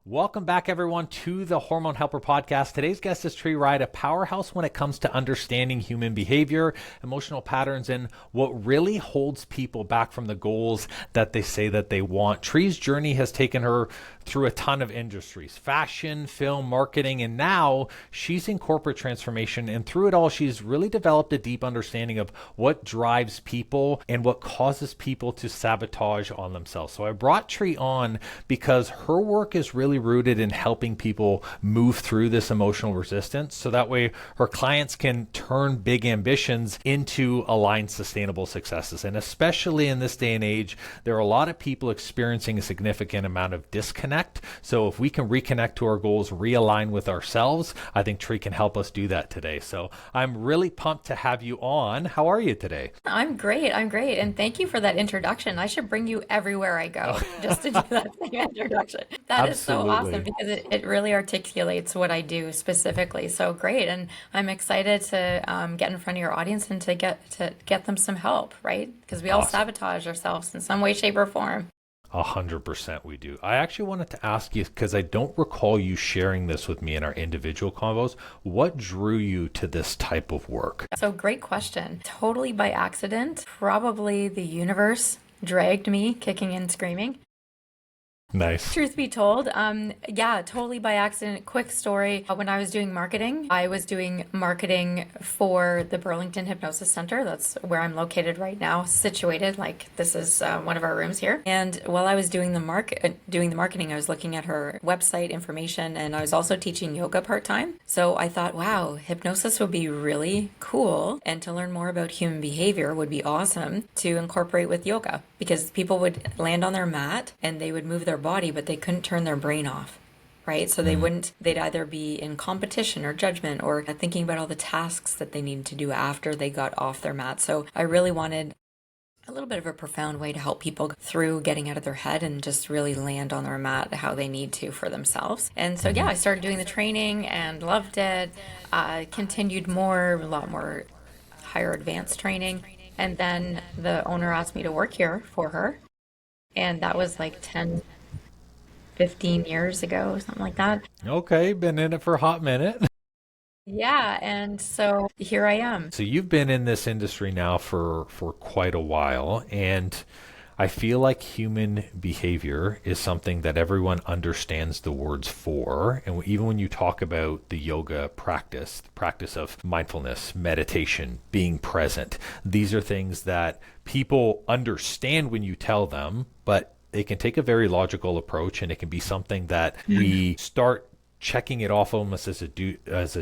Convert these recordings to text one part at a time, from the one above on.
Welcome back, everyone, to the Hormone Helper Podcast. Today's guest is Tree Ryde, a powerhouse when it comes to understanding human behavior, emotional patterns, and what really holds people back from the goals that they say that they want. Tree's journey has taken her through a ton of industries: fashion, film, marketing, and now she's in corporate transformation. And through it all, she's really developed a deep understanding of what drives people and what causes people to sabotage on themselves. So I brought Tree on because her work is really rooted in helping people move through this emotional resistance, so that way her clients can turn big ambitions into aligned sustainable successes. And especially in this day and age, there are a lot of people experiencing a significant amount of disconnect. So if we can reconnect to our goals, realign with ourselves, I think Tree can help us do that today. So I'm really pumped to have you on. How are you today? I'm great. I'm great. And thank you for that introduction. I should bring you everywhere I go just to do that same introduction. That is so awesome Absolutely. because it really articulates what I do specifically. So great. And I'm excited to get in front of your audience and to get them some help, right? Because we all Awesome. sabotage ourselves in some way, shape, or form. 100% we do. I actually wanted to ask you, because I don't recall you sharing this with me in our individual convos, what drew you to this type of work? So great question. Totally by accident. Probably the universe dragged me kicking and screaming. Nice. Truth be told, yeah, totally by accident. Quick story. When I was doing marketing, I was doing marketing for the Burlington Hypnosis Center. That's where I'm located right now, situated. Like this is one of our rooms here. And while I was doing the marketing, I was looking at her website information, and I was also teaching yoga part time. So I thought, wow, hypnosis would be really cool, and to learn more about human behavior would be awesome to incorporate with yoga, because people would land on their mat and they would move their body, but they couldn't turn their brain off, right? So they'd either be in competition or judgment or thinking about all the tasks that they needed to do after they got off their mat. So I really wanted a little bit of a profound way to help people through getting out of their head and just really land on their mat how they need to for themselves. And so, yeah, I started doing the training and loved it. Continued a lot more higher advanced training. And then the owner asked me to work here for her. And that was like 10, 15 years ago, something like that. Okay, been in it for a hot minute. Yeah, and so here I am. So you've been in this industry now for quite a while, and I feel like human behavior is something that everyone understands the words for. And even when you talk about the yoga practice, the practice of mindfulness, meditation, being present, these are things that people understand when you tell them, but they can take a very logical approach, and it can be something that we start checking it off almost as a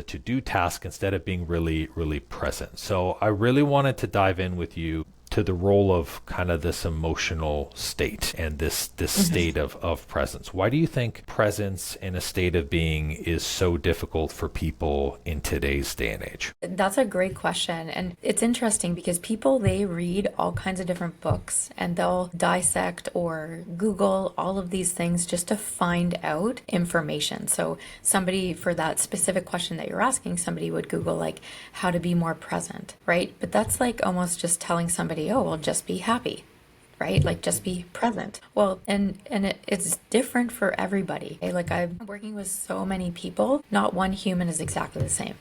to-do task instead of being really present. So I really wanted to dive in with you to the role of kind of this emotional state and this state of presence. Why do you think presence and a state of being is so difficult for people in today's day and age? That's a great question. And it's interesting because people, they read all kinds of different books and they'll dissect or Google all of these things just to find out information. So somebody, for that specific question that you're asking, somebody would Google like how to be more present, right? But that's like almost just telling somebody, oh, well, just be happy, right? Like just be present. Well, it's different for everybody. Okay? Like I'm working with so many people, not one human is exactly the same.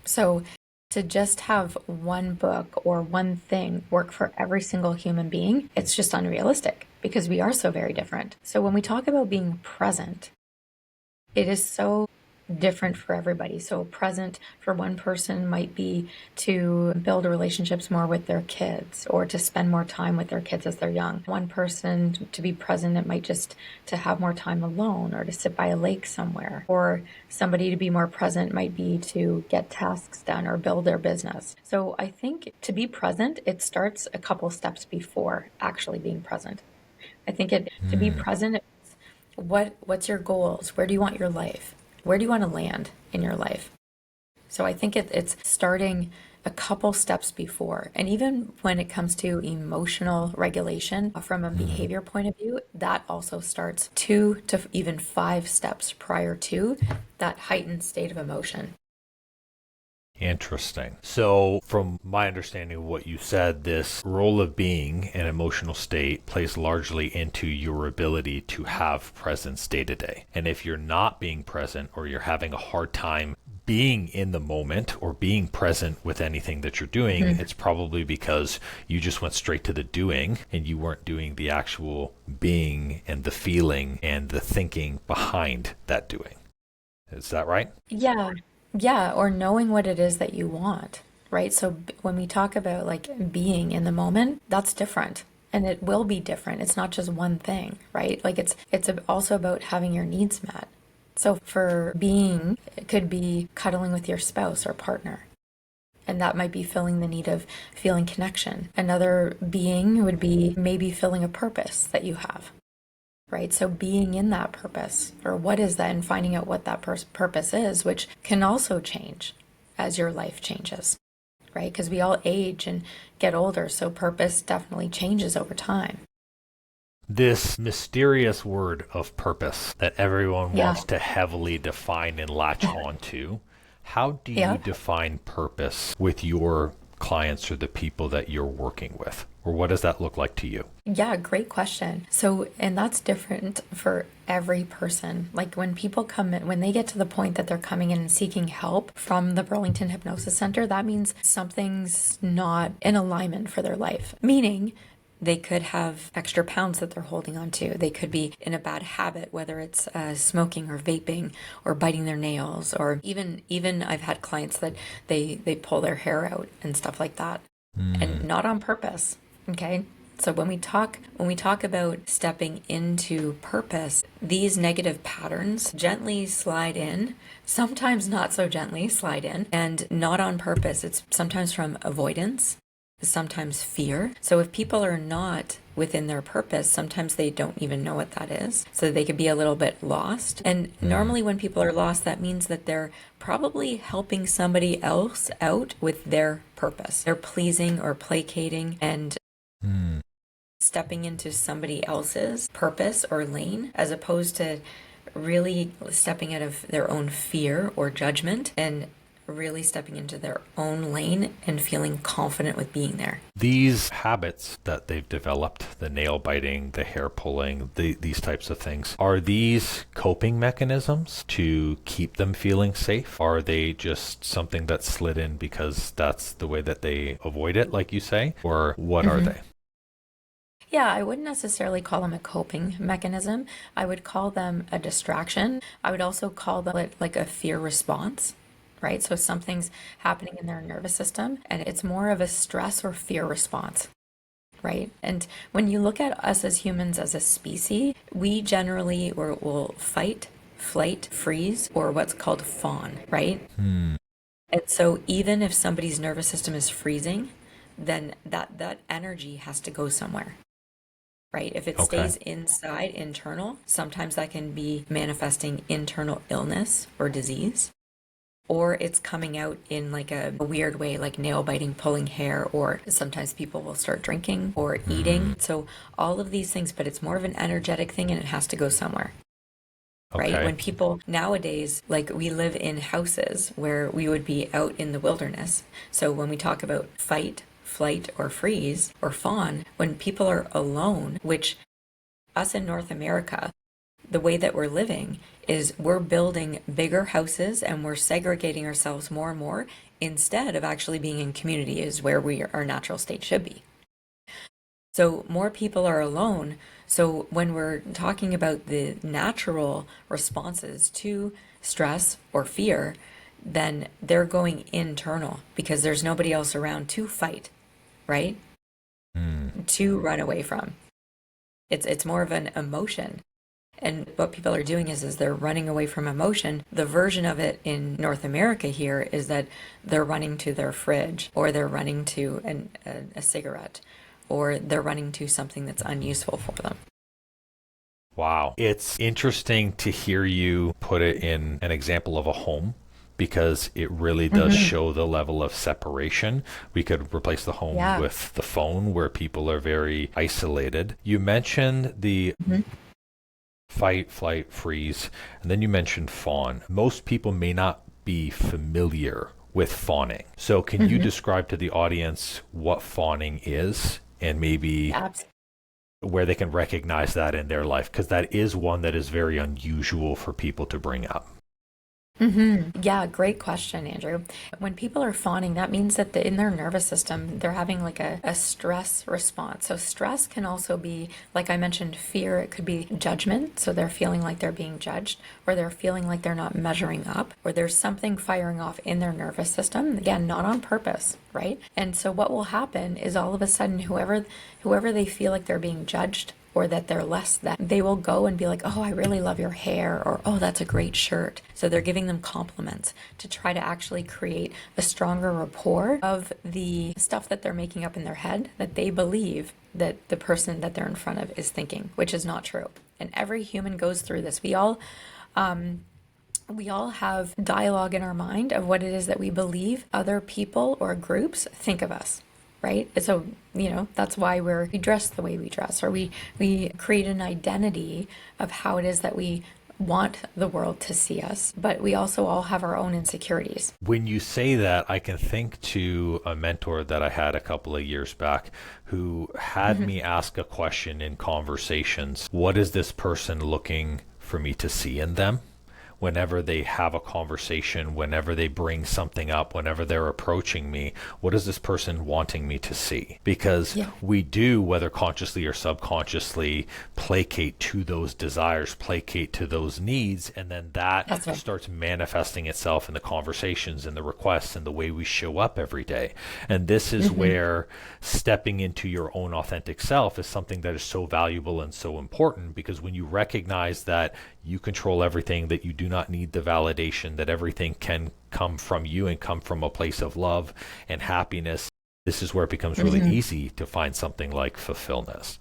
So to just have one book or one thing work for every single human being, it's just unrealistic because we are so very different. So when we talk about being present, it is so different for everybody. So present for one person might be to build relationships more with their kids or to spend more time with their kids as they're young. One person to be present, it might just to have more time alone or to sit by a lake somewhere. Or somebody to be more present might be to get tasks done or build their business. So I think to be present, it starts a couple steps before actually being present. I think to be present, what's your goals? Where do you want your life? Where do you want to land in your life? So I think it's starting a couple steps before. And even when it comes to emotional regulation from a behavior point of view, that also starts 2 to even 5 steps prior to that heightened state of emotion. Interesting. So, from my understanding of what you said, this role of being an emotional state plays largely into your ability to have presence day to day. And if you're not being present or you're having a hard time being in the moment or being present with anything that you're doing, it's probably because you just went straight to the doing and you weren't doing the actual being and the feeling and the thinking behind that doing. Is that right? Yeah. Yeah, or knowing what it is that you want, right? So when we talk about like being in the moment, that's different. And it will be different. It's not just one thing, right? Like it's also about having your needs met. So for being, it could be cuddling with your spouse or partner. And that might be filling the need of feeling connection. Another being would be maybe filling a purpose that you have, right? So being in that purpose, or what is that, and finding out what that purpose is, which can also change as your life changes, right? Because we all age and get older, so purpose definitely changes over time. This mysterious word of purpose that everyone wants to heavily define and latch onto. How do you define purpose with your clients or the people that you're working with? Or what does that look like to you? Yeah, great question. So, and that's different for every person. Like when people come in, when they get to the point that they're coming in and seeking help from the Burlington Hypnosis Center, that means something's not in alignment for their life. Meaning, they could have extra pounds that they're holding on to. They could be in a bad habit, whether it's smoking or vaping or biting their nails, or even I've had clients that they pull their hair out and stuff like that, and not on purpose. Okay. So when we talk about stepping into purpose, these negative patterns gently slide in, sometimes not so gently slide in, and not on purpose. It's sometimes from avoidance, sometimes fear. So if people are not within their purpose, sometimes they don't even know what that is. So they could be a little bit lost. And normally when people are lost, that means that they're probably helping somebody else out with their purpose. They're pleasing or placating and stepping into somebody else's purpose or lane, as opposed to really stepping out of their own fear or judgment and really stepping into their own lane and feeling confident with being there. These habits that they've developed, the nail biting, the hair pulling, these types of things, are these coping mechanisms to keep them feeling safe? Are they just something that slid in because that's the way that they avoid it, like you say? Or what are they? Yeah, I wouldn't necessarily call them a coping mechanism. I would call them a distraction. I would also call them like a fear response, right? So something's happening in their nervous system and it's more of a stress or fear response, right? And when you look at us as humans as a species, we generally will fight, flight, freeze, or what's called fawn, right? And so even if somebody's nervous system is freezing, then that energy has to go somewhere. Right? If it stays inside, internal, sometimes that can be manifesting internal illness or disease, or it's coming out in like a weird way, like nail biting, pulling hair, or sometimes people will start drinking or eating. So all of these things, but it's more of an energetic thing and it has to go somewhere. Right? When people nowadays, like we live in houses where we would be out in the wilderness. So when we talk about fight, flight, or freeze, or fawn, when people are alone, which us in North America, the way that we're living is we're building bigger houses and we're segregating ourselves more and more instead of actually being in community is where our natural state should be. So more people are alone. So when we're talking about the natural responses to stress or fear, then they're going internal because there's nobody else around to fight, right? To run away from. It's more of an emotion. And what people are doing is they're running away from emotion. The version of it in North America here is that they're running to their fridge, or they're running to a cigarette, or they're running to something that's unuseful for them. Wow. It's interesting to hear you put it in an example of a home, because it really does show the level of separation. We could replace the home with the phone, where people are very isolated. You mentioned the fight, flight, freeze, and then you mentioned fawn. Most people may not be familiar with fawning. So can you describe to the audience what fawning is and maybe where they can recognize that in their life? Because that is one that is very unusual for people to bring up. Yeah, great question, Andrew. When people are fawning, that means that in their nervous system, they're having like a stress response. So stress can also be, like I mentioned, fear. It could be judgment. So they're feeling like they're being judged, or they're feeling like they're not measuring up, or there's something firing off in their nervous system. Again, not on purpose, right? And so what will happen is all of a sudden, whoever they feel like they're being judged, or that they're less than, they will go and be like, oh, I really love your hair, or oh, that's a great shirt. So they're giving them compliments to try to actually create a stronger rapport of the stuff that they're making up in their head that they believe that the person that they're in front of is thinking, which is not true. And every human goes through this. We all have dialogue in our mind of what it is that we believe other people or groups think of us. Right? So, that's why we dress the way we dress, or we create an identity of how it is that we want the world to see us. But we also all have our own insecurities. When you say that, I can think to a mentor that I had a couple of years back who had me ask a question in conversations. What is this person looking for me to see in them? Whenever they have a conversation, whenever they bring something up, whenever they're approaching me, what is this person wanting me to see? Because we do, whether consciously or subconsciously, placate to those desires, placate to those needs, and then that starts manifesting itself in the conversations and the requests and the way we show up every day. And this is where stepping into your own authentic self is something that is so valuable and so important, because when you recognize that you control everything, that you do not need the validation, that everything can come from you and come from a place of love and happiness, this is where it becomes really easy to find something like fulfillment.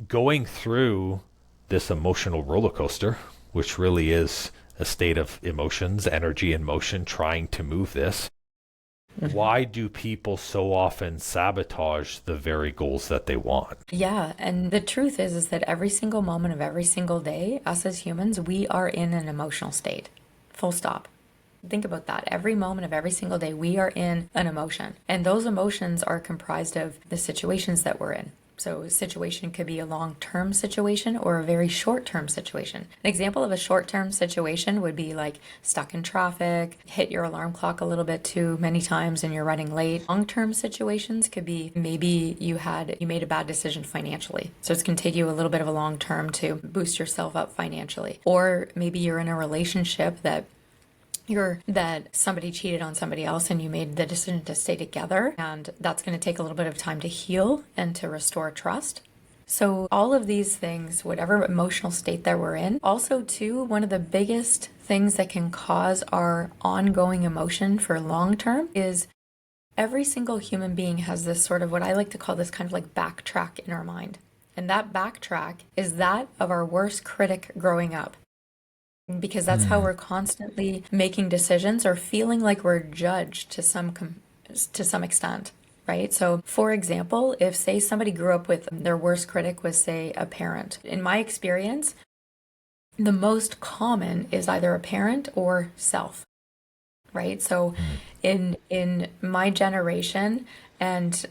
Going through this emotional roller coaster, which really is a state of emotions, energy and motion, trying to move this, why do people so often sabotage the very goals that they want? Yeah, and the truth is that every single moment of every single day, us as humans, we are in an emotional state. Full stop. Think about that. Every moment of every single day, we are in an emotion. And those emotions are comprised of the situations that we're in. So a situation could be a long-term situation or a very short-term situation. An example of a short-term situation would be like stuck in traffic, hit your alarm clock a little bit too many times and you're running late. Long-term situations could be maybe you made a bad decision financially. So it's going to take you a little bit of a long term to boost yourself up financially. Or maybe you're in a relationship that somebody cheated on somebody else and you made the decision to stay together, and that's going to take a little bit of time to heal and to restore trust. So all of these things, whatever emotional state that we're in, also too, one of the biggest things that can cause our ongoing emotion for long term is every single human being has this sort of what I like to call this kind of like backtrack in our mind. And that backtrack is that of our worst critic growing up. Because that's how we're constantly making decisions or feeling like we're judged to some extent, right? So for example, if say somebody grew up with their worst critic was say a parent, in my experience, the most common is either a parent or self, right? So in my generation, and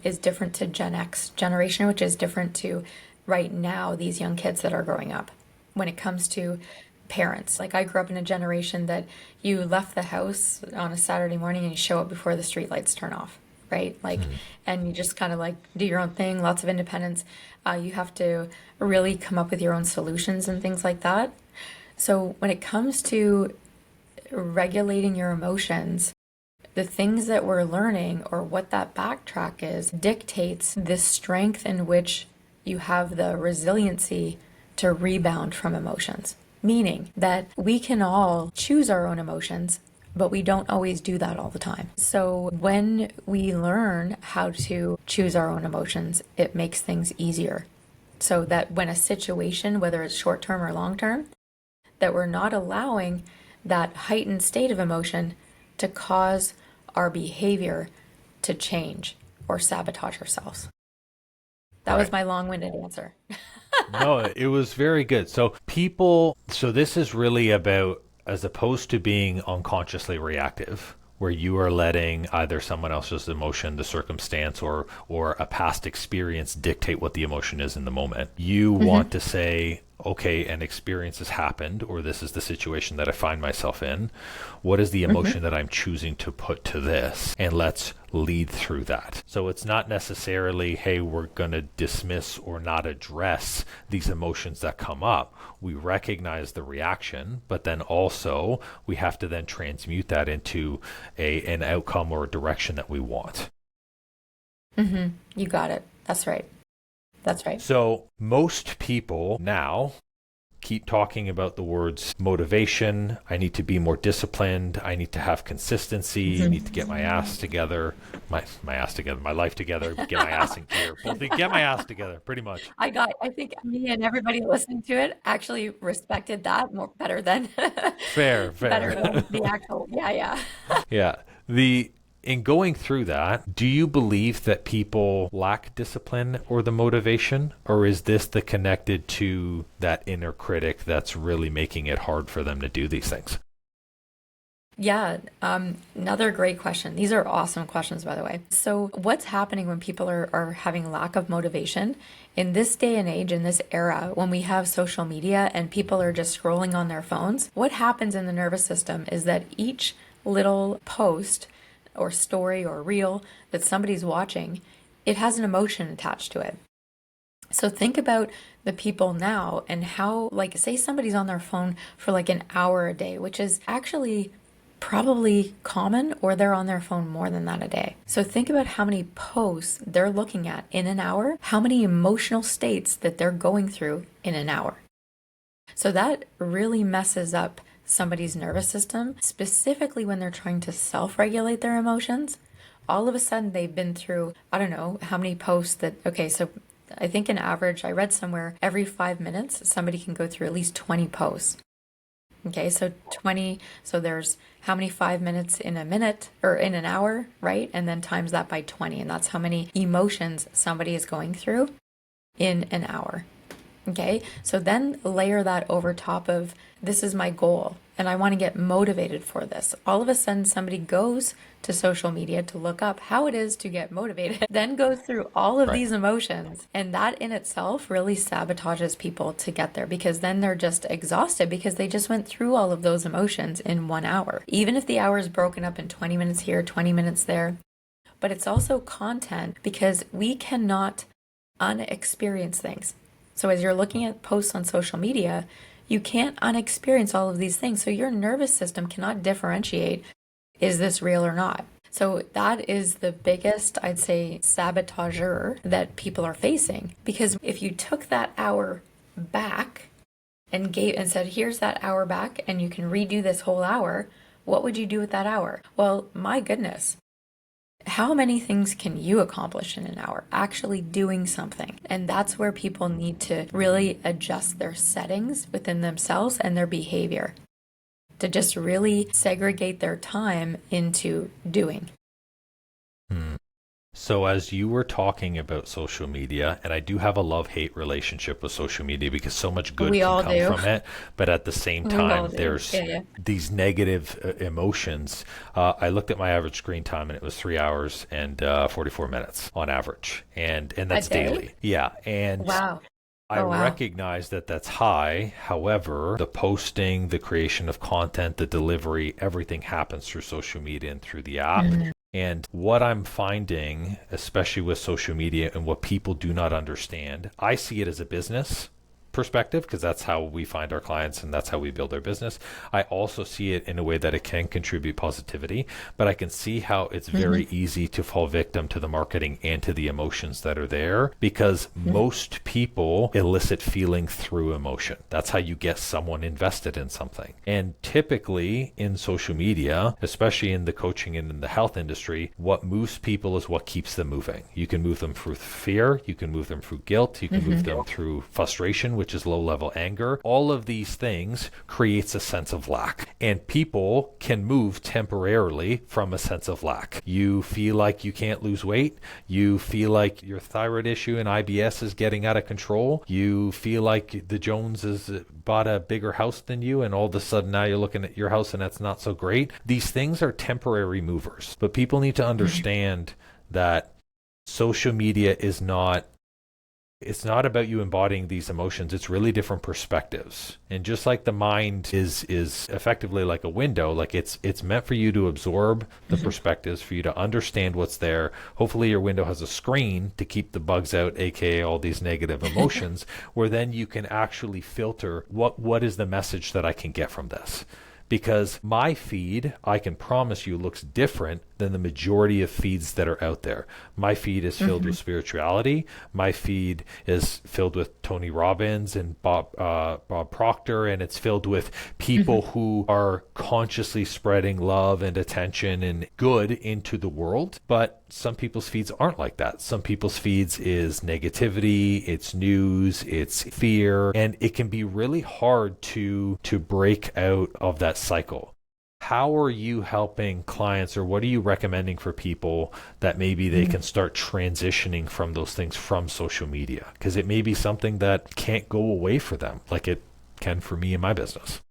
is different to Gen X generation, which is different to right now these young kids that are growing up when it comes to parents. Like I grew up in a generation that you left the house on a Saturday morning and you show up before the street lights turn off, right? Like, and you just kind of like do your own thing, lots of independence. You have to really come up with your own solutions and things like that. So when it comes to regulating your emotions, the things that we're learning or what that backtrack is dictates this strength in which you have the resiliency to rebound from emotions. Meaning that we can all choose our own emotions, but we don't always do that all the time. So when we learn how to choose our own emotions, it makes things easier. So that when a situation, whether it's short term or long term, that we're not allowing that heightened state of emotion to cause our behavior to change or sabotage ourselves. That was my long-winded answer. No, it was very good. So this is really about as opposed to being unconsciously reactive, where you are letting either someone else's emotion, the circumstance, or a past experience dictate what the emotion is in the moment. You want to say, okay, an experience has happened, or this is the situation that I find myself in. What is the emotion that I'm choosing to put to this? And let's lead through that. So it's not necessarily, hey, we're going to dismiss or not address these emotions that come up. We recognize the reaction, but then also we have to then transmute that into an outcome or a direction that we want. You got it. That's right. That's right. So most people now keep talking about the words motivation. I need to be more disciplined. I need to have consistency. I need to get my ass together. My life together. Get my ass in gear. Get my ass together, pretty much. I think me and everybody listening to it actually respected that better than Fair. better than the actual. Yeah. Yeah. In going through that, do you believe that people lack discipline or the motivation, or is this the connected to that inner critic that's really making it hard for them to do these things? Yeah, another great question. These are awesome questions, by the way. So what's happening when people are having lack of motivation in this day and age, in this era, when we have social media and people are just scrolling on their phones? What happens in the nervous system is that each little post or story or reel that somebody's watching, it has an emotion attached to it. So think about the people now and how, like, say somebody's on their phone for like an hour a day, which is actually probably common, or they're on their phone more than that a day. So think about how many posts they're looking at in an hour, how many emotional states that they're going through in an hour. So that really messes up somebody's nervous system, specifically when they're trying to self-regulate their emotions. All of a sudden they've been through, I don't know how many posts that, okay, so I think an average, I read somewhere, every 5 minutes, somebody can go through at least 20 posts. Okay, so 20, so there's how many 5 minutes in a minute or in an hour, right? And then times that by 20, and that's how many emotions somebody is going through in an hour. Okay, so then layer that over top of, this is my goal and I want to get motivated for this. All of a sudden somebody goes to social media to look up how it is to get motivated, then goes through all of these emotions. And that in itself really sabotages people to get there, because then they're just exhausted because they just went through all of those emotions in 1 hour. Even if the hour is broken up in 20 minutes here, 20 minutes there. But it's also content, because we cannot unexperience things. So as you're looking at posts on social media, you can't unexperience all of these things. So your nervous system cannot differentiate, is this real or not? So that is the biggest, I'd say, sabotager that people are facing. Because if you took that hour back and said, here's that hour back and you can redo this whole hour, what would you do with that hour? Well, my goodness. How many things can you accomplish in an hour? Actually doing something. And that's where people need to really adjust their settings within themselves and their behavior to just really segregate their time into doing. So as you were talking about social media, and I do have a love-hate relationship with social media because so much good can come from it, but at the same time, there's these negative emotions. I looked at my average screen time and it was 3 hours and 44 minutes on average, and that's daily. Yeah, and wow. I recognize that that's high. However, the posting, the creation of content, the delivery, everything happens through social media and through the app. And what I'm finding, especially with social media and what people do not understand, I see it as a business perspective, because that's how we find our clients and that's how we build our business. I also see it in a way that it can contribute positivity, but I can see how it's very easy to fall victim to the marketing and to the emotions that are there, because most people elicit feeling through emotion. That's how you get someone invested in something. And typically in social media, especially in the coaching and in the health industry, what moves people is what keeps them moving. You can move them through fear, you can move them through guilt, you can move them through frustration, which which is low level anger. All of these things creates a sense of lack, and people can move temporarily from a sense of lack. You feel like you can't lose weight. You feel like your thyroid issue and IBS is getting out of control. You feel like the Joneses bought a bigger house than you, and all of a sudden now you're looking at your house and that's not so great. These things are temporary movers, but people need to understand that social media is not, it's not about you embodying these emotions. It's really different perspectives. And just like the mind is effectively like a window, like it's meant for you to absorb the perspectives, for you to understand what's there. Hopefully your window has a screen to keep the bugs out, aka all these negative emotions, where then you can actually filter what is the message that I can get from this. Because my feed, I can promise you, looks different than the majority of feeds that are out there. My feed is filled with spirituality. My feed is filled with Tony Robbins and Bob Proctor, and it's filled with people who are consciously spreading love and attention and good into the world. But some people's feeds aren't like that. Some people's feeds is negativity, it's news, it's fear, and it can be really hard to break out of that cycle. How are you helping clients, or what are you recommending for people that maybe they can start transitioning from those things from social media? Because it may be something that can't go away for them, like it can for me in my business.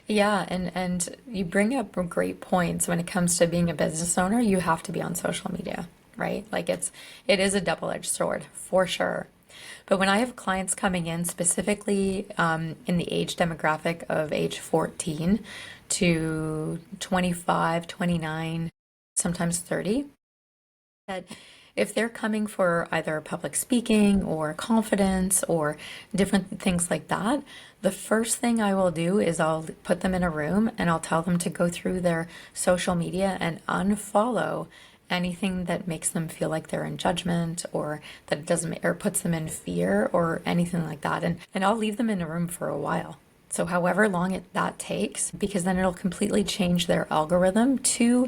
Yeah, and you bring up great points. When it comes to being a business owner, you have to be on social media, right? Like it is a double-edged sword for sure. But when I have clients coming in specifically in the age demographic of age 14 to 25, 29, sometimes 30, that if they're coming for either public speaking or confidence or different things like that, the first thing I will do is I'll put them in a room and I'll tell them to go through their social media and unfollow anything that makes them feel like they're in judgment, or that it doesn't, or puts them in fear or anything like that. And I'll leave them in a room for a while. So however long that takes, because then it'll completely change their algorithm to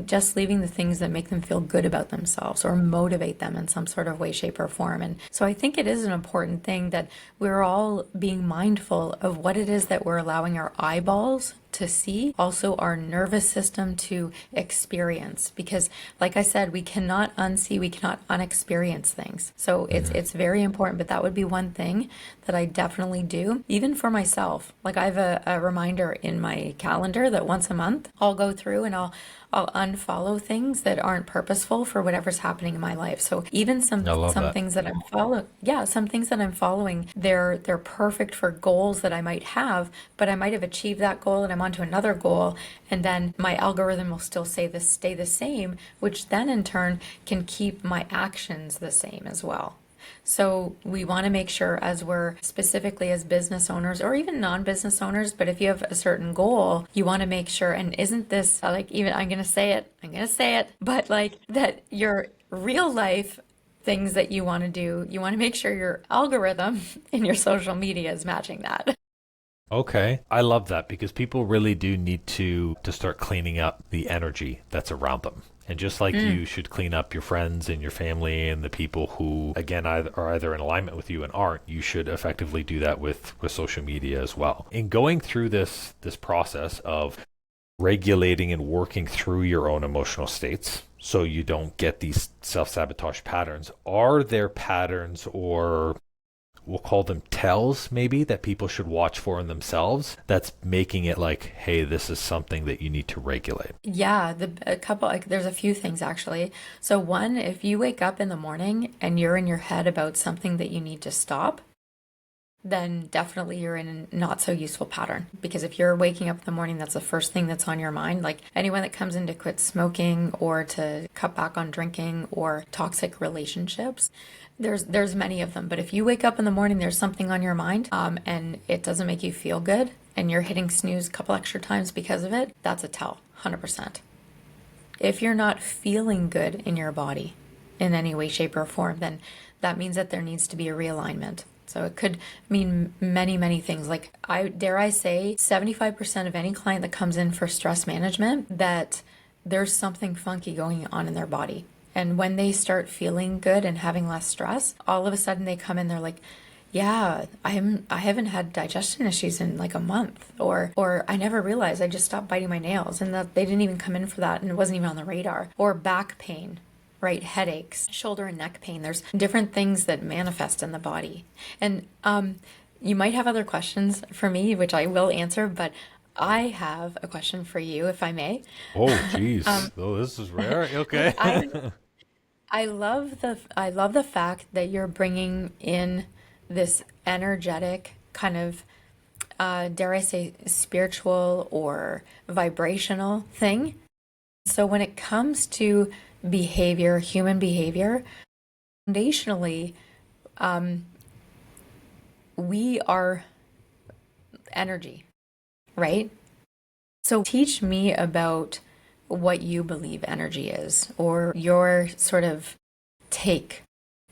just leaving the things that make them feel good about themselves or motivate them in some sort of way, shape, or form. And so I think it is an important thing that we're all being mindful of what it is that we're allowing our eyeballs to see, also our nervous system to experience, because like I said, we cannot unsee, we cannot unexperience things. So it's very important, but that would be one thing that I definitely do, even for myself. Like I have a reminder in my calendar that once a month I'll go through and I'll unfollow things that aren't purposeful for whatever's happening in my life. So even some things that I'm following, they're perfect for goals that I might have, but I might have achieved that goal and I'm onto another goal, and then my algorithm will still stay the same, which then in turn can keep my actions the same as well. So we want to make sure, as we're specifically as business owners or even non-business owners, but if you have a certain goal, you want to make sure, and isn't this like, even I'm going to say it, but like that your real life things that you want to do, you want to make sure your algorithm in your social media is matching that. Okay. I love that, because people really do need to start cleaning up the energy that's around them. And just like you should clean up your friends and your family and the people who, again, are either in alignment with you and aren't, you should effectively do that with social media as well. In going through this process of regulating and working through your own emotional states so you don't get these self-sabotage patterns, are there patterns, or we'll call them tells maybe, that people should watch for in themselves that's making it like, hey, this is something that you need to regulate? Yeah, there's a few things actually. So one, if you wake up in the morning and you're in your head about something that you need to stop, then definitely you're in a not so useful pattern. Because if you're waking up in the morning, that's the first thing that's on your mind. Like anyone that comes in to quit smoking or to cut back on drinking or toxic relationships, there's many of them. But if you wake up in the morning, there's something on your mind, and it doesn't make you feel good, and you're hitting snooze a couple extra times because of it, that's a tell, 100%. If you're not feeling good in your body in any way, shape, or form, then that means that there needs to be a realignment. So it could mean many, many things. Like I say 75% of any client that comes in for stress management, that there's something funky going on in their body. And when they start feeling good and having less stress, all of a sudden they come in, they're like, Yeah, I haven't had digestion issues in like a month, or I never realized I just stopped biting my nails and that they didn't even come in for that and it wasn't even on the radar. Or back pain, right? Headaches, shoulder and neck pain. There's different things that manifest in the body. And you might have other questions for me, which I will answer, but I have a question for you, if I may. Oh, geez. Oh, this is rare. Okay. I I love the fact that you're bringing in this energetic kind of dare I say spiritual or vibrational thing. So when it comes to behavior, human behavior, foundationally, we are energy, right? So teach me about what you believe energy is, or your sort of take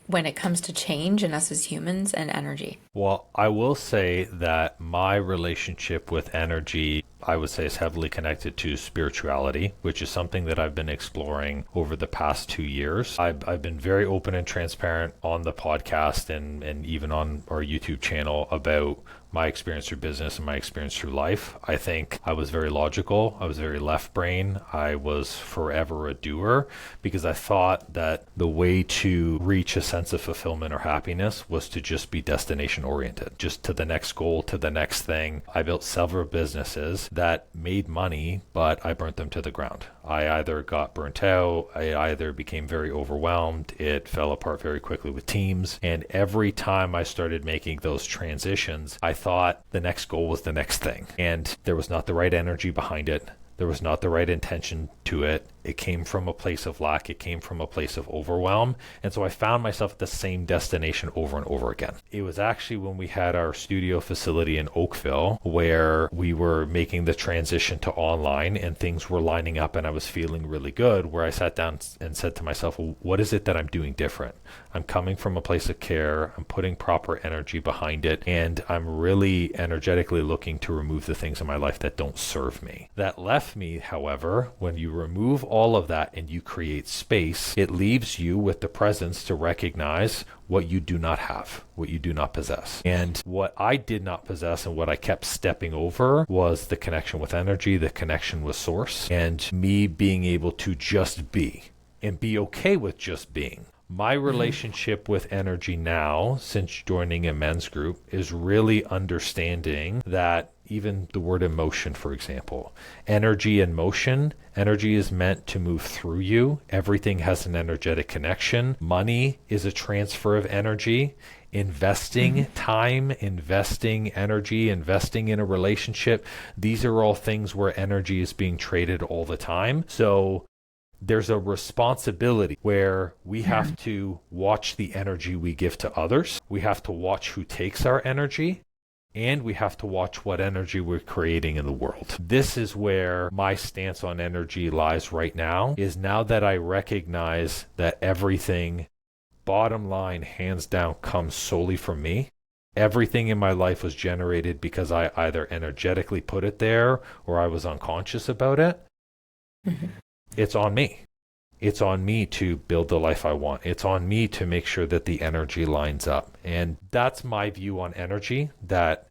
when it comes to change in us as humans and energy. Well, I will say that my relationship with energy, I would say, is heavily connected to spirituality, which is something that I've been exploring over the past 2 years. I've been very open and transparent on the podcast and even on our YouTube channel about my experience through business and my experience through life. I think I was very logical. I was very left brain. I was forever a doer because I thought that the way to reach a sense of fulfillment or happiness was to just be destination oriented, just to the next goal, to the next thing. I built several businesses that made money, but I burnt them to the ground. I either got burnt out, I either became very overwhelmed, it fell apart very quickly with teams. And every time I started making those transitions, I thought the next goal was the next thing. And there was not the right energy behind it. There was not the right intention to it. It came from a place of lack. It came from a place of overwhelm. And so I found myself at the same destination over and over again. It was actually when we had our studio facility in Oakville where we were making the transition to online and things were lining up and I was feeling really good, where I sat down and said to myself, well, what is it that I'm doing different? I'm coming from a place of care. I'm putting proper energy behind it. And I'm really energetically looking to remove the things in my life that don't serve me. That left me, however, when you remove all of that and you create space, it leaves you with the presence to recognize what you do not have, what you do not possess. And what I did not possess and what I kept stepping over was the connection with energy, the connection with source, and me being able to just be and be okay with just being. My relationship with energy now, since joining a men's group, is really understanding that even the word emotion, for example, energy and motion, energy is meant to move through you. Everything has an energetic connection. Money is a transfer of energy. Investing time, investing energy, investing in a relationship, these are all things where energy is being traded all the time. So there's a responsibility where we have to watch the energy we give to others. We have to watch who takes our energy, and we have to watch what energy we're creating in the world. This is where my stance on energy lies right now, is now that I recognize that everything, bottom line, hands down, comes solely from me. Everything in my life was generated because I either energetically put it there or I was unconscious about it. It's on me. It's on me to build the life I want. It's on me to make sure that the energy lines up. And that's my view on energy, that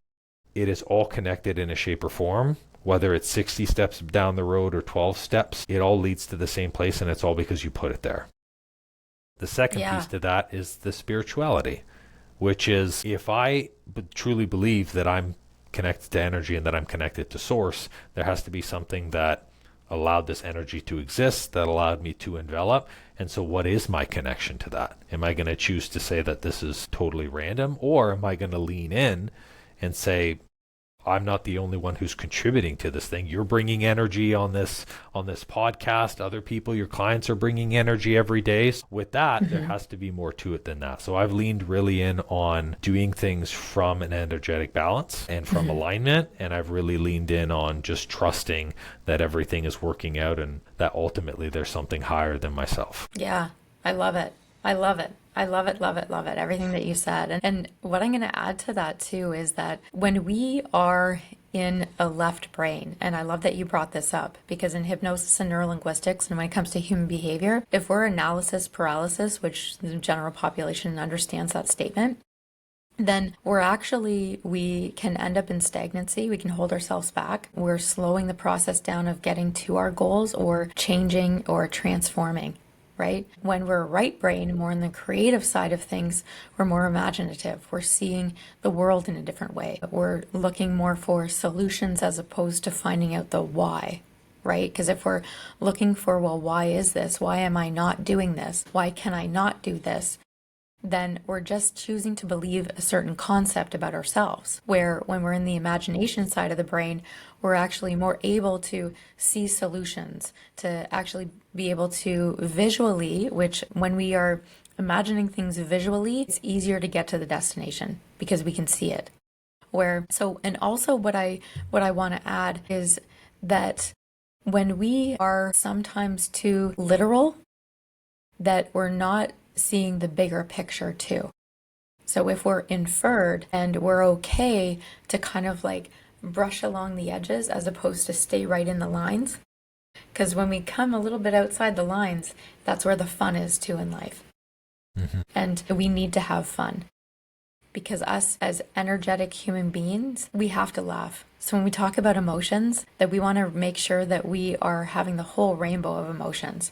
it is all connected in a shape or form. Whether it's 60 steps down the road or 12 steps, it all leads to the same place, and it's all because you put it there. The second piece to that is the spirituality, which is if I truly believe that I'm connected to energy and that I'm connected to source, there has to be something that allowed this energy to exist, that allowed me to envelop. And so what is my connection to that? Am I going to choose to say that this is totally random, or am I going to lean in and say, I'm not the only one who's contributing to this thing. You're bringing energy on this podcast. Other people, your clients, are bringing energy every day. So with that, there has to be more to it than that. So I've leaned really in on doing things from an energetic balance and from alignment. And I've really leaned in on just trusting that everything is working out and that ultimately there's something higher than myself. Yeah, I love it. I love it. I love it, love it, love it. Everything that you said. And what I'm going to add to that too is that when we are in a left brain, and I love that you brought this up, because in hypnosis and neurolinguistics, and when it comes to human behavior, if we're analysis paralysis, which the general population understands that statement, then we can end up in stagnancy. We can hold ourselves back. We're slowing the process down of getting to our goals or changing or transforming, right? When we're right brain, more in the creative side of things, we're more imaginative. We're seeing the world in a different way. We're looking more for solutions as opposed to finding out the why, right? Because if we're looking for, well, why is this? Why am I not doing this? Why can I not do this? Then we're just choosing to believe a certain concept about ourselves. Where when we're in the imagination side of the brain, we're actually more able to see solutions, to actually be able to visually, which when we are imagining things visually, it's easier to get to the destination because we can see it. And also what I want to add is that when we are sometimes too literal, that we're not seeing the bigger picture too. So if we're inferred and we're okay to kind of like brush along the edges as opposed to stay right in the lines, because when we come a little bit outside the lines, that's where the fun is too in life. And we need to have fun because us as energetic human beings, we have to laugh. So when we talk about emotions, that we want to make sure that we are having the whole rainbow of emotions.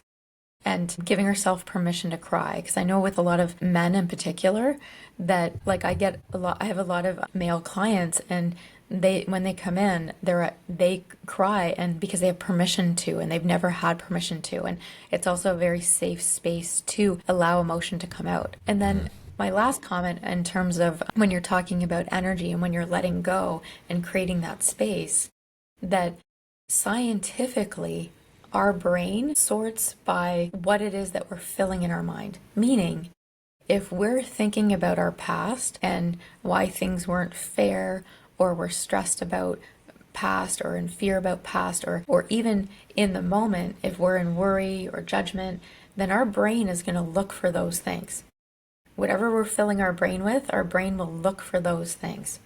And giving ourselves permission to cry. Because I know with a lot of men in particular that like I have a lot of male clients and when they come in, they cry and because they have permission to and they've never had permission to. And it's also a very safe space to allow emotion to come out. And then my last comment in terms of when you're talking about energy and when you're letting go and creating that space, that scientifically our brain sorts by what it is that we're filling in our mind. Meaning, if we're thinking about our past and why things weren't fair, or we're stressed about past, or in fear about past, or even in the moment, if we're in worry or judgment, then our brain is going to look for those things. Whatever we're filling our brain with, our brain will look for those things.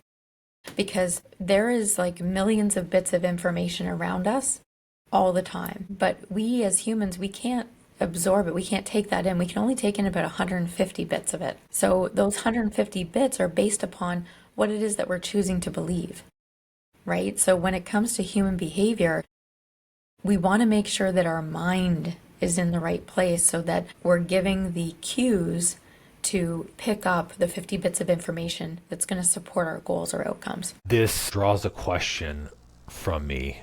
Because there is like millions of bits of information around us all the time. But we as humans, we can't absorb it. We can't take that in. We can only take in about 150 bits of it. So those 150 bits are based upon what it is that we're choosing to believe, right? So when it comes to human behavior, we want to make sure that our mind is in the right place so that we're giving the cues to pick up the 50 bits of information that's going to support our goals or outcomes. This draws a question from me.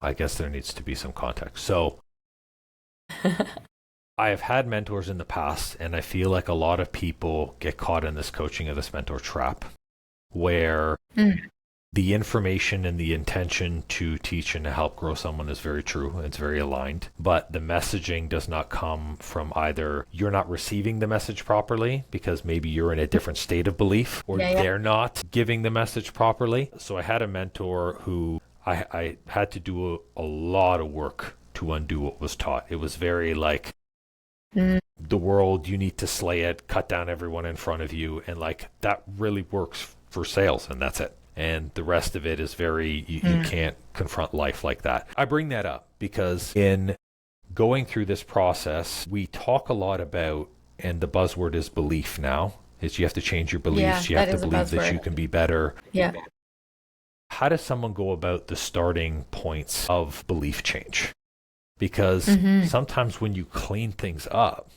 I guess there needs to be some context. So I have had mentors in the past, and I feel like a lot of people get caught in this coaching of this mentor trap where the information and the intention to teach and to help grow someone is very true. It's very aligned, but the messaging does not come from either you're not receiving the message properly because maybe you're in a different state of belief, or they're not giving the message properly. So I had a mentor who I had to do a lot of work to undo what was taught. It was very like the world, you need to slay it, cut down everyone in front of you. And like that really works for sales, and that's it. And the rest of it is very, you can't confront life like that. I bring that up because in going through this process, we talk a lot about, and the buzzword is belief now, is you have to change your beliefs. You have to believe that you can be better. Yeah. How does someone go about the starting points of belief change? Because sometimes when you clean things up,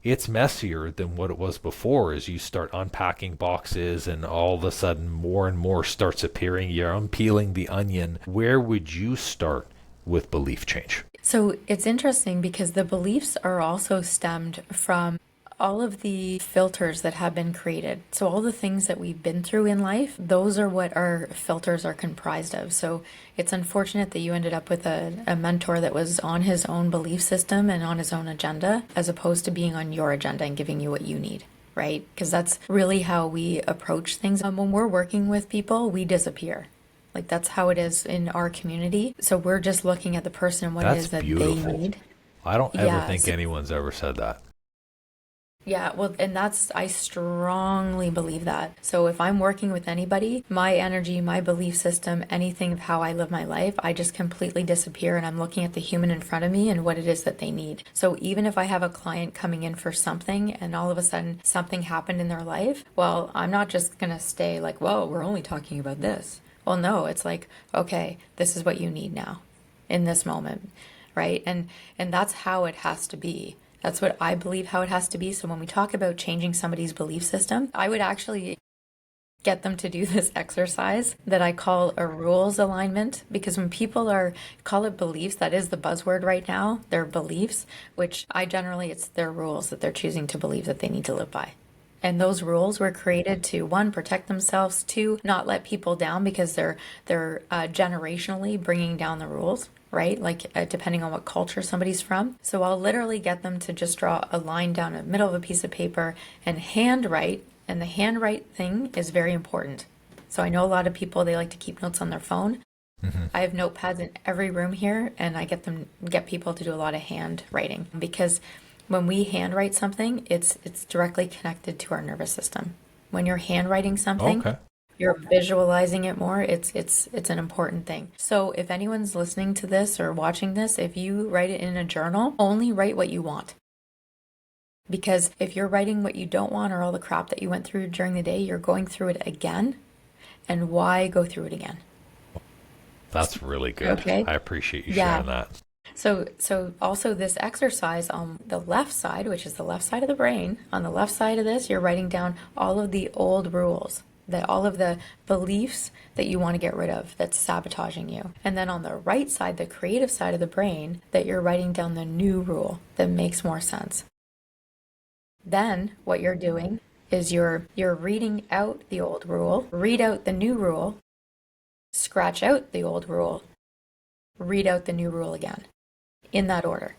it's messier than what it was before as you start unpacking boxes and all of a sudden more and more starts appearing. You're unpeeling the onion. Where would you start with belief change? So it's interesting because the beliefs are also stemmed from all of the filters that have been created. So all the things that we've been through in life, those are what our filters are comprised of. So it's unfortunate that you ended up with a mentor that was on his own belief system and on his own agenda, as opposed to being on your agenda and giving you what you need, right? Because that's really how we approach things. When we're working with people, we disappear. Like that's how it is in our community. So we're just looking at the person and what it is that they need. I don't ever think anyone's ever said that. Yeah, well, and I strongly believe that. So if I'm working with anybody, my energy, my belief system, anything of how I live my life, I just completely disappear and I'm looking at the human in front of me and what it is that they need. So even if I have a client coming in for something and all of a sudden something happened in their life, well, I'm not just going to stay like, whoa, we're only talking about this. Well, no, it's like, okay, this is what you need now in this moment, right? And that's how it has to be. That's what I believe how it has to be. So when we talk about changing somebody's belief system, I would actually get them to do this exercise that I call a rules alignment, because when people call it beliefs, that is the buzzword right now, their beliefs, which it's their rules that they're choosing to believe that they need to live by. And those rules were created to, one, protect themselves, two, not let people down because they're generationally bringing down the rules, right? Like depending on what culture somebody's from. So I'll literally get them to just draw a line down the middle of a piece of paper and handwrite. And the handwrite thing is very important. So I know a lot of people, they like to keep notes on their phone. I have notepads in every room here, and I get people to do a lot of handwriting, because when we handwrite something, it's directly connected to our nervous system. When you're handwriting something, Okay. you're visualizing it more. It's an important thing. So if anyone's listening to this or watching this, if you write it in a journal, only write what you want. Because if you're writing what you don't want or all the crap that you went through during the day, you're going through it again. And why go through it again? That's really good. Okay. I appreciate you sharing that. So also this exercise on the left side, which is the left side of the brain, on the left side of this, you're writing down all of the old rules, that all of the beliefs that you want to get rid of that's sabotaging you. And then on the right side, the creative side of the brain, that you're writing down the new rule that makes more sense. Then what you're doing is you're reading out the old rule, read out the new rule, scratch out the old rule, read out the new rule again, in that order.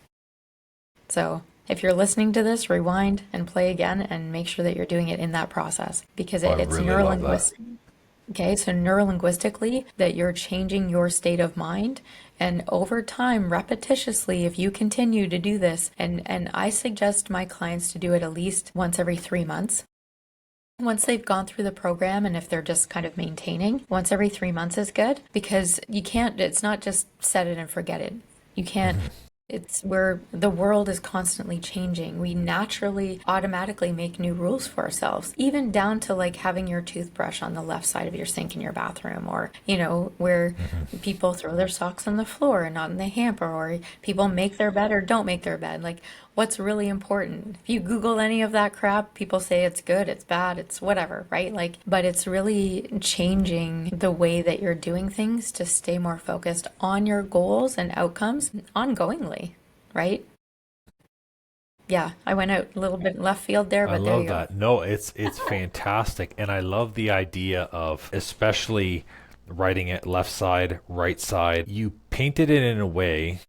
So if you're listening to this, rewind and play again and make sure that you're doing it in that process, because it's really neurolinguistic. Okay, so neurolinguistically, that you're changing your state of mind. And over time, repetitiously, if you continue to do this, and I suggest my clients to do it at least once every 3 months. Once they've gone through the program, and if they're just kind of maintaining, once every 3 months is good, because it's not just set it and forget it. You can't. It's where the world is constantly changing. We naturally, automatically make new rules for ourselves, even down to like having your toothbrush on the left side of your sink in your bathroom, or, where people throw their socks on the floor and not in the hamper, or people make their bed or don't make their bed. Like, what's really important? If you Google any of that crap, people say it's good, it's bad, it's whatever, right? Like, but it's really changing the way that you're doing things to stay more focused on your goals and outcomes ongoingly, right? Yeah, I went out a little bit left field there, but there you go. I love that. No, it's fantastic. And I love the idea of especially writing it left side, right side. You painted it in a way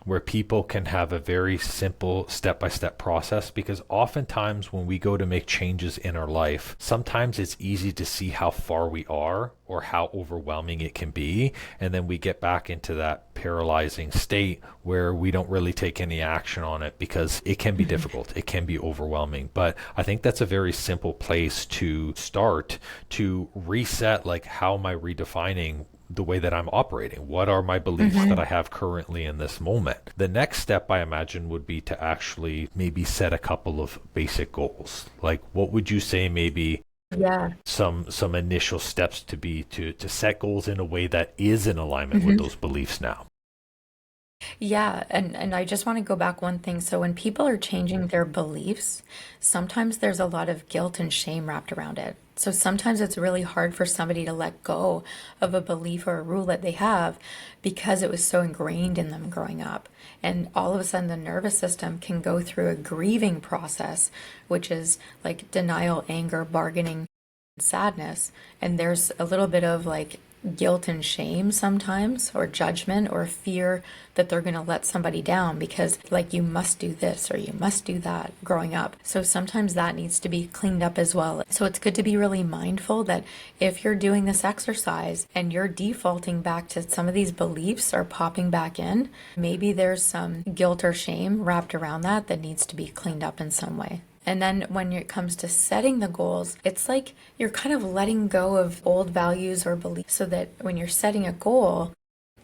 where people can have a very simple step-by-step process, because oftentimes when we go to make changes in our life, sometimes it's easy to see how far we are or how overwhelming it can be, and then we get back into that paralyzing state where we don't really take any action on it because it can be difficult, it can be overwhelming. But I think that's a very simple place to start to reset, like, how am I redefining the way that I'm operating? What are my beliefs that I have currently in this moment? The next step, I imagine, would be to actually maybe set a couple of basic goals. Like, what would you say maybe some initial steps to be to set goals in a way that is in alignment with those beliefs now? Yeah, and I just want to go back one thing. So when people are changing their beliefs, sometimes there's a lot of guilt and shame wrapped around it. So sometimes it's really hard for somebody to let go of a belief or a rule that they have because it was so ingrained in them growing up. And all of a sudden the nervous system can go through a grieving process, which is like denial, anger, bargaining, sadness. And there's a little bit of like guilt and shame sometimes, or judgment, or fear that they're going to let somebody down because, like, you must do this or you must do that growing up. So sometimes that needs to be cleaned up as well. So it's good to be really mindful that if you're doing this exercise and you're defaulting back to some of these beliefs are popping back in, maybe there's some guilt or shame wrapped around that needs to be cleaned up in some way. And then when it comes to setting the goals, it's like you're kind of letting go of old values or beliefs so that when you're setting a goal,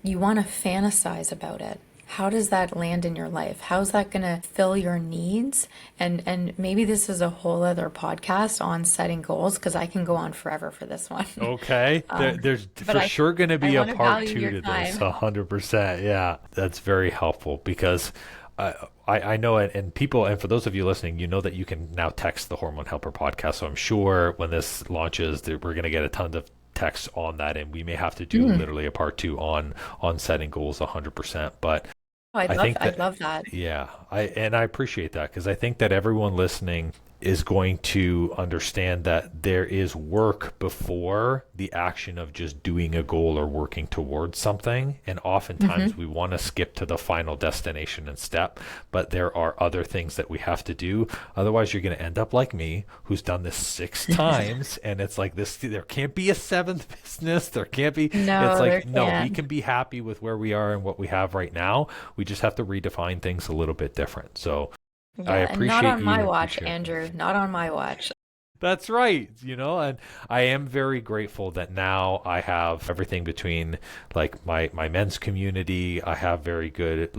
you want to fantasize about it. How does that land in your life? How's that going to fill your needs? And maybe this is a whole other podcast on setting goals, because I can go on forever for this one. Okay. There's but for sure going to be a wanna part value 2 your to time. this. 100%. Yeah. That's very helpful because I know it, and people, and for those of you listening, you know that you can now text the Hormone Helper podcast. So I'm sure when this launches, that we're going to get a ton of texts on that, and we may have to do literally a part 2 on setting goals 100%. But I'd love that. yeah, I appreciate that, because I think that everyone listening is going to understand that there is work before the action of just doing a goal or working towards something. And oftentimes we want to skip to the final destination and step, but there are other things that we have to do. Otherwise, you're going to end up like me, who's done this 6 times. And it's like this, there can't be a 7th business. There can't be, No, it's like, there no, we can't. can be happy with where we are and what we have right now. We just have to redefine things a little bit different. So I Yeah, and appreciate not on my you watch, sharing. Andrew. Not on my watch. That's right, and I am very grateful that now I have everything between like my men's community. I have very good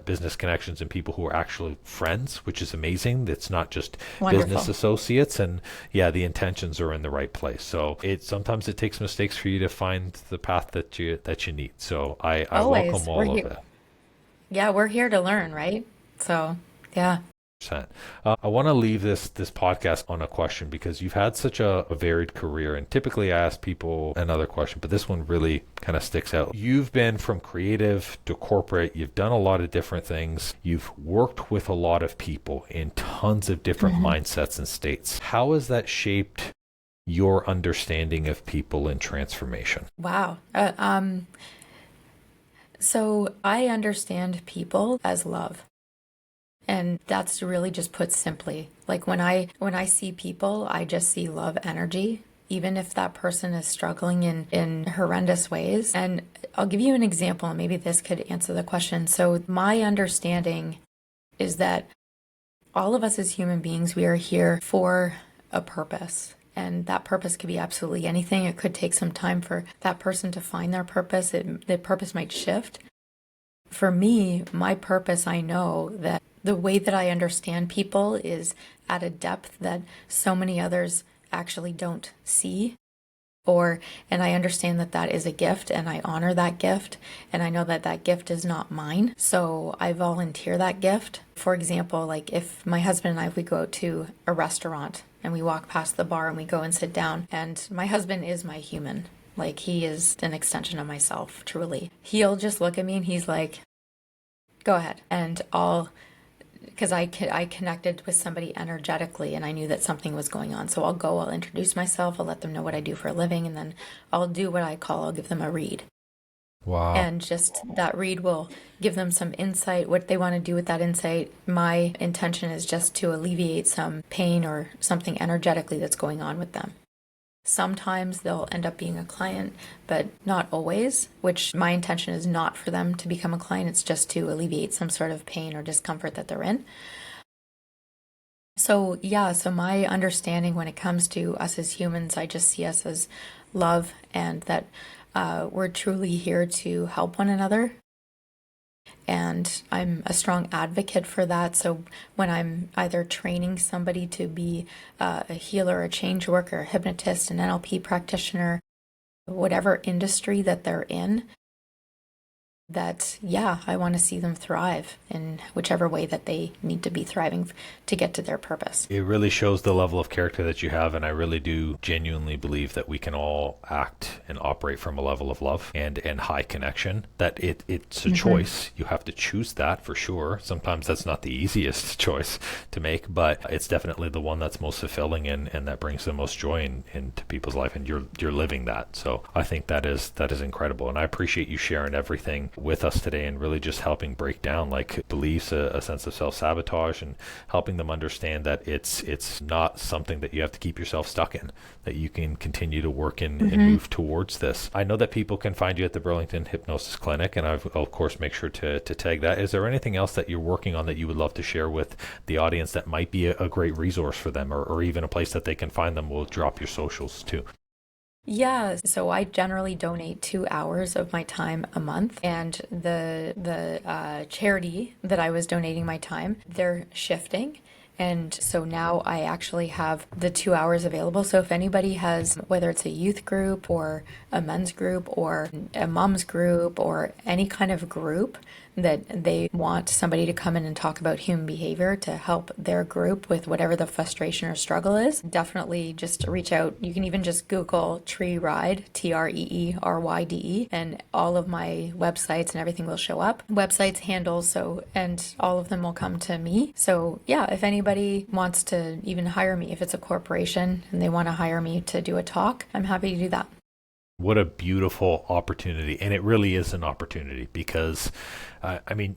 business connections and people who are actually friends, which is amazing. It's not just Wonderful. business associates, and yeah, the intentions are in the right place. So sometimes it takes mistakes for you to find the path that you need. So I Always. welcome We're all here. of it. Yeah, we're here to learn, right? So, yeah. I want to leave this podcast on a question, because you've had such a varied career, and typically I ask people another question, but this one really kind of sticks out. You've been from creative to corporate. You've done a lot of different things. You've worked with a lot of people in tons of different mindsets and states. How has that shaped your understanding of people and transformation? Wow. So I understand people as love. And that's really just put simply. Like when I see people, I just see love energy, even if that person is struggling in horrendous ways. And I'll give you an example, and maybe this could answer the question. So my understanding is that all of us as human beings, we are here for a purpose. And that purpose could be absolutely anything. It could take some time for that person to find their purpose. The purpose might shift. For me, my purpose, I know that the way that I understand people is at a depth that so many others actually don't see. And I understand that that is a gift, and I honor that gift, and I know that that gift is not mine. So I volunteer that gift. For example, like if my husband and I, we go out to a restaurant and we walk past the bar and we go and sit down, and my husband is my human. Like he is an extension of myself, truly. He'll just look at me and he's like, go ahead. And because I connected with somebody energetically and I knew that something was going on. So I'll introduce myself, I'll let them know what I do for a living, and then I'll do what I'll give them a read. Wow. And just that read will give them some insight, what they want to do with that insight. My intention is just to alleviate some pain or something energetically that's going on with them. Sometimes they'll end up being a client, but not always, which my intention is not for them to become a client. It's just to alleviate some sort of pain or discomfort that they're in. So yeah, so my understanding when it comes to us as humans, I just see us as love, and that we're truly here to help one another. And I'm a strong advocate for that. So when I'm either training somebody to be a healer, a change worker, a hypnotist, an NLP practitioner, whatever industry that they're in, that, yeah, I want to see them thrive in whichever way that they need to be thriving to get to their purpose. It really shows the level of character that you have, and I really do genuinely believe that we can all act and operate from a level of love and high connection, that it's a choice. You have to choose that for sure. Sometimes that's not the easiest choice to make, but it's definitely the one that's most fulfilling and that brings the most joy into people's life, and you're living that. So I think that is incredible, and I appreciate you sharing everything with us today and really just helping break down like beliefs, a sense of self-sabotage, and helping them understand that it's not something that you have to keep yourself stuck in, that you can continue to work and move towards towards this. I know that people can find you at the Burlington Hypnosis Clinic, and I'll of course make sure to tag that. Is there anything else that you're working on that you would love to share with the audience that might be a great resource for them, or even a place that they can find them? We'll drop your socials too. Yeah, so I generally donate 2 hours of my time a month, and the charity that I was donating my time, they're shifting. And so now I actually have the 2 hours available. So if anybody has, whether it's a youth group or a men's group or a mom's group or any kind of group that they want somebody to come in and talk about human behavior to help their group with whatever the frustration or struggle is, definitely just reach out. You can even just Google Tree Ryde, TreeRyde, and all of my websites and everything will show up. Websites, handles, and all of them will come to me. So yeah, if anybody wants to even hire me, if it's a corporation and they want to hire me to do a talk, I'm happy to do that. What a beautiful opportunity. And it really is an opportunity because,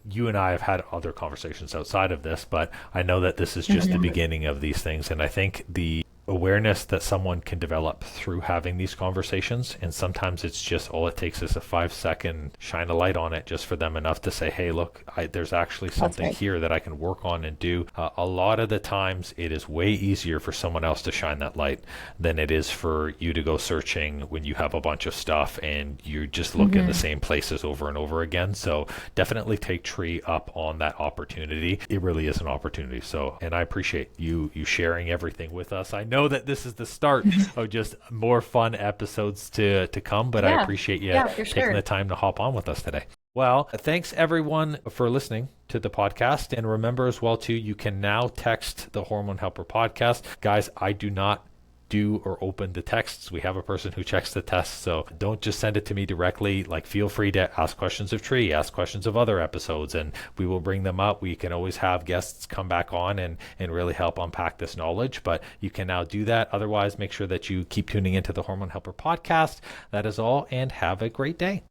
you and I have had other conversations outside of this, but I know that this is just the beginning of these things. And I think the awareness that someone can develop through having these conversations, and sometimes it's just all it takes is a 5-second shine a light on it just for them enough to say, hey, look, there's actually something here that I can work on and do. A lot of the times it is way easier for someone else to shine that light than it is for you to go searching when you have a bunch of stuff and you just look in the same places over and over again. So definitely take Tree up on that opportunity. It really is an opportunity. So, and I appreciate you sharing everything with us. I know that this is the start of just more fun episodes to come, but I appreciate you taking the time to hop on with us today. Well, thanks everyone for listening to the podcast. And remember as well too, you can now text the Hormone Helper Podcast. Guys, I do not do or open the texts. We have a person who checks the tests, so don't just send it to me directly. Like, feel free to ask questions of Tree, ask questions of other episodes, and we will bring them up. We can always have guests come back on and really help unpack this knowledge, but you can now do that. Otherwise, make sure that you keep tuning into the Hormone Helper Podcast. That is all, and have a great day.